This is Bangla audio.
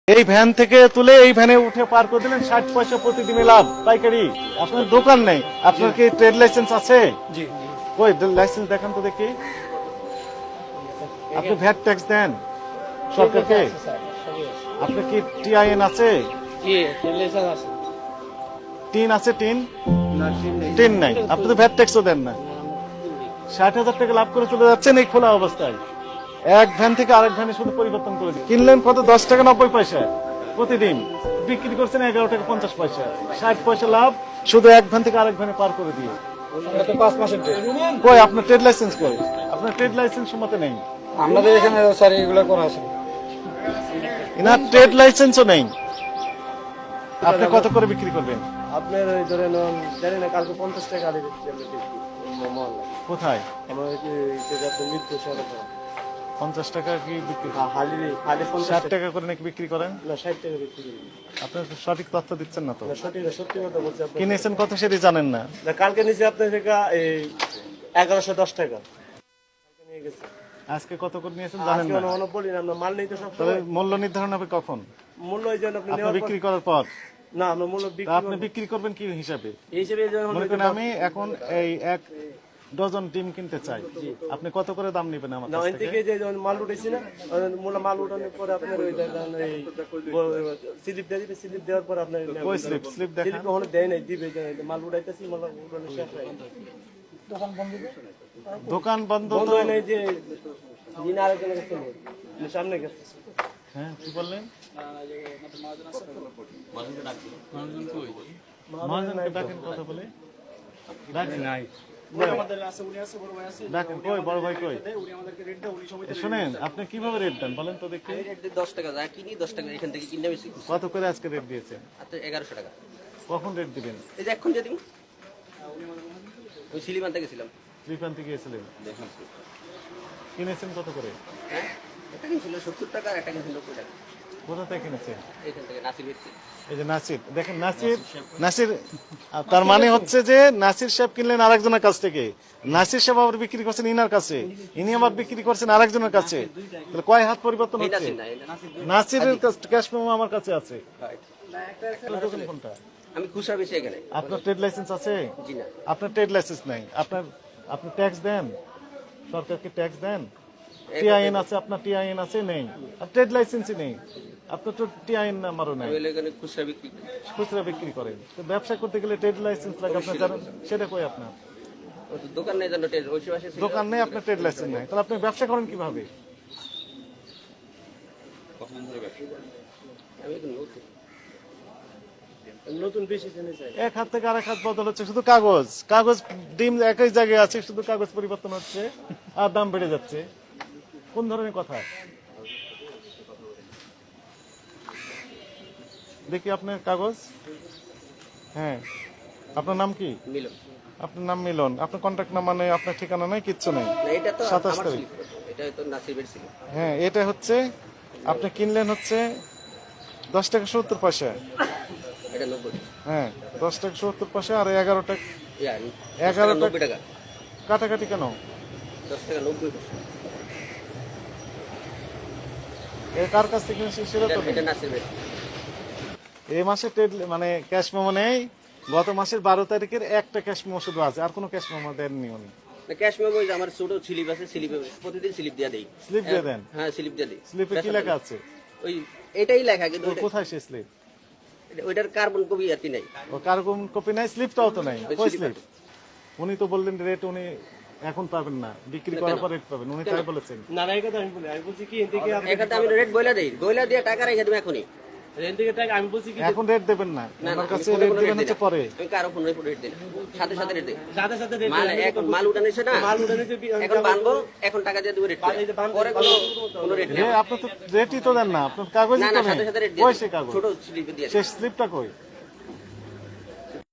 এই ভ্যান থেকে তুলে এই ভ্যানে উঠে পার করে দিলেন 60 পয়সা প্রতিদিনে লাভ পাইকারি। আপনার দোকান নেই, আপনার কি ট্রেড লাইসেন্স আছে? জি কই লাইসেন্স দেখান তো দেখি। আপনি ভ্যাট ট্যাক্স দেন সরকারকে? আপনার কি টিআইএন আছে? জি লাইসেন্স আছে। টিন আছে? টিন না টিন নেই। টিন নাই। আপনি তো ভ্যাট ট্যাক্সও দেন না। 60,000 টাকা লাভ করে চলে যাচ্ছেন এই খোলা অবস্থায়। এক ভ্যান থেকে আরেক ভ্যানে শুধু পরিবর্তন করে দিন। কিনলেন কত? 10 টাকা 90 পয়সা প্রতিদিন, বিক্রি করছেন 11 টাকা 50 পয়সা। 60 পয়সা লাভ শুধু এক ভ্যান থেকে আরেক ভ্যানে পার করে দিয়ে। আমরা তো 5 মাসের ট্রেড। কই আপনার ট্রেড লাইসেন্স কই? আপনার ট্রেড লাইসেন্স মতে নেই। আমাদের এখানে স্যার এগুলো করা আছে। এনার ট্রেড লাইসেন্সও নেই। আপনি কত করে বিক্রি করবেন? আপনার ওই ধরেন জানি না কালকে 50 টাকা আলি দিচ্ছি আমরা দেখি মহল্লা। কোথায়? আমার এই যে আপনি মৃত্যু সেবা করা 50 টাকা কি বিক্রি? হালি হালি 60 50 টাকা করে নাকি বিক্রি করেন? না 60 টাকা বিক্রি করি। আপনার সঠিক তথ্য দিচ্ছেন না তো। না সত্যি কথা বলছি আপনি। কিনেছেন কত সেটি জানেন না। না কালকে নিচে আপনার থেকে এই 1110 টাকা কালকে নিয়ে গেছে। আজকে কত করে নিয়েছেন জানেন আজকে না। অনেক বলি না, আমরা মাল নেই তো সব তবে সময়। মূল্য নির্ধারণ হবে কখন? মূল্য এই জন্য আপনি আপনি নেওয়ার বিক্রি করার পর। না আমরা মূল্য তা বিক্রি আপনি বিক্রি করবেন কি হিসাবে? এই হিসেবে যখন মনে করেন আমি এখন এই 1 ডজন ডিম কিনতে চাই, আপনি কত করে দাম নেবেন আমার না কাছ ওই থেকে? থেকে যে যখন মাল উঠেছি না মূল মাল উঠানোর পরে আপনার ওই দেখেন এই স্লিপ দিয়ে দিবে, স্লিপ দেওয়ার পর আপনার কই স্লিপ? স্লিপ দেখান। স্লিপ কখনো দেয় নাই, দিবে যে মাল উঠাইতেছি মাল উঠানো শেষ হয় দোকান বন্ধ বন্ধ তো। হয় নাই যে দিন আরেকজনের কাছে নেই, সামনে গেছে। হ্যাঁ কি বললেন? মহাজনকে ডাকেন কথা বলে। ডাকেন নাই। ডাকেন কই বড় ভাই কই? শুনেন আপনি কিভাবে রেট দেন বলেন তো দেখি। রেট 10 টাকা যা কিনি 10 টাকা এখান থেকে কিনে বেশি। কত করে আজকে রেট দিয়েছেন? আর তো 1100 টাকা। কখন রেট দিবেন? এই যে এখন যদি ওই সিলিমানতে গেছিলাম। ত্রিপান্তি গিয়েছিলেন, কিনেছেন কত করে? হ্যাঁ এটা কিনছিল 70 টাকা আর একটা কিনছিল 90 টাকা। কোথা থেকে কিনেছেন? এখান থেকে নাসির বেশি। এই যে নাসির, দেখেন নাসির তার মানে হচ্ছে যে নাসির সাহেব কিনলেন আরেকজনের কাছ থেকে, নাসির সাহেব আবার বিক্রি করছেন ইনার কাছে, ইনি আবার বিক্রি করছেন আরেকজনের কাছে। তাহলে কয় হাত পরিবর্তন এই হচ্ছে? নাসির না, এটা নাসির। নাসিরের ক্যাশ মেমো আমার কাছে আছে। হয়। আপনার দোকান কোনটা? আমি খুচরা বেশি এখানে। আপনার ট্রেড লাইসেন্স আছে? জি না। আপনার ট্রেড লাইসেন্স নাই। আপনি ট্যাক্স দেন সরকারকে? ট্যাক্স দেন? টিআইএন আছে? আপনার টিআইএন আছে? নেই। আর ট্রেড লাইসেন্সই নেই। আপনার তো টিআইএন নাম্বারও নাই। আমি এখানে খুচরা বিক্রি করি। খুচরা বিক্রি করেন। তো ব্যবসা করতে গেলে ট্রেড লাইসেন্স লাগে, আপনার জানেন? সেটা কই আপনার? ওই তো দোকান নেই জানো ট্রেড ওই পাশে ছিল। দোকান নেই, আপনার ট্রেড লাইসেন্স নাই, তাহলে আপনি ব্যবসা করেন কিভাবে? আমি এখন নতুন। নতুন বেশি জেনে চাই। এক হাত থেকে আরেক হাত বদল হচ্ছে, শুধু কাগজ কাগজ। ডিম একই জায়গায় আছে, শুধু কাগজ পরিবর্তন হচ্ছে আর দাম বেড়ে যাচ্ছে। কোন ধরনের কথা? দেখি আপনার কাগজ। হ্যাঁ, আপনার নাম কি? মিলন। আপনার নাম মিলন। আপনার কন্ট্যাক্ট নাম্বার নেই, আপনার ঠিকানা নেই, কিচ্ছু নেই। না এটা তো 27 আমার তারিখ। স্লিপ। এটা তো নাসিবের ছিল। হ্যাঁ, এটা হচ্ছে আপনি কিনলেন হচ্ছে 10 টাকা 70 পয়সা। এটা 90। হ্যাঁ, 10 টাকা 70 পয়সা আর 11 টাকা। ইয়া 11 90 টাকা। কাটাকাটি কেন? 10 টাকা 90 পয়সা। এর কার কাছ থেকে কিনেছেন সেটা তো নেই। এটা নাসিবের। এই মাসে মানে ক্যাশ মেমো নেই। গত মাসের 12 তারিখের একটা ক্যাশ মেমো শুধু আছে, আর কোনো ক্যাশ মেমো দেননি উনি। না ক্যাশ মেমো ওই যে আমার ছোট স্লিপ আছে, স্লিপে প্রতিদিন স্লিপ দিয়ে দেই। স্লিপ দিয়ে দেন? হ্যাঁ স্লিপ দিয়ে দেই। স্লিপে কি লেখা আছে? ওই এটাই লেখা কিন্তু কোথায় সে স্লিপ? ওইটার কার্বন কপি আতি নাই। ও কার্বন কপি নাই, স্লিপটাও তো নাই। ওই কই স্লিপ স্লিপ? উনি তো বললেন রেট উনি এখন পাবেন না, বিক্রি করার পর রেট পাবেন, উনি তাই বলেছেন। না না এই কথা আমি বলি, আমি বলছি কি এদিকে এখানে আমি রেট বইলা দেই, বইলা দিয়ে টাকা রেখে দেব এখনই। এদিকে টাকা আমি বলছি কি এখন রেট দেবেন না, না আমার আমি কাছে কোনো রেট কোনো দেবেন রেট হচ্ছে দিই না। পরে। আমি কারো ফোন রেট দিই না। সাথে সাথে রেট দিই। সাথে সাথে রেট মাল এখন মাল উঠানেছে না, মাল উঠানেছে এখন বানবো, এখন টাকা দিয়ে দেব রেট। পরে কোনো রেট নেই। আপনি তো রেটই তো দেন না, আপনার কাগজই না তো না নেই। সাথে সাথে রেট দিই। কই সে কাগজ? ছোট স্লিপে দিয়ে। সে স্লিপটা কই?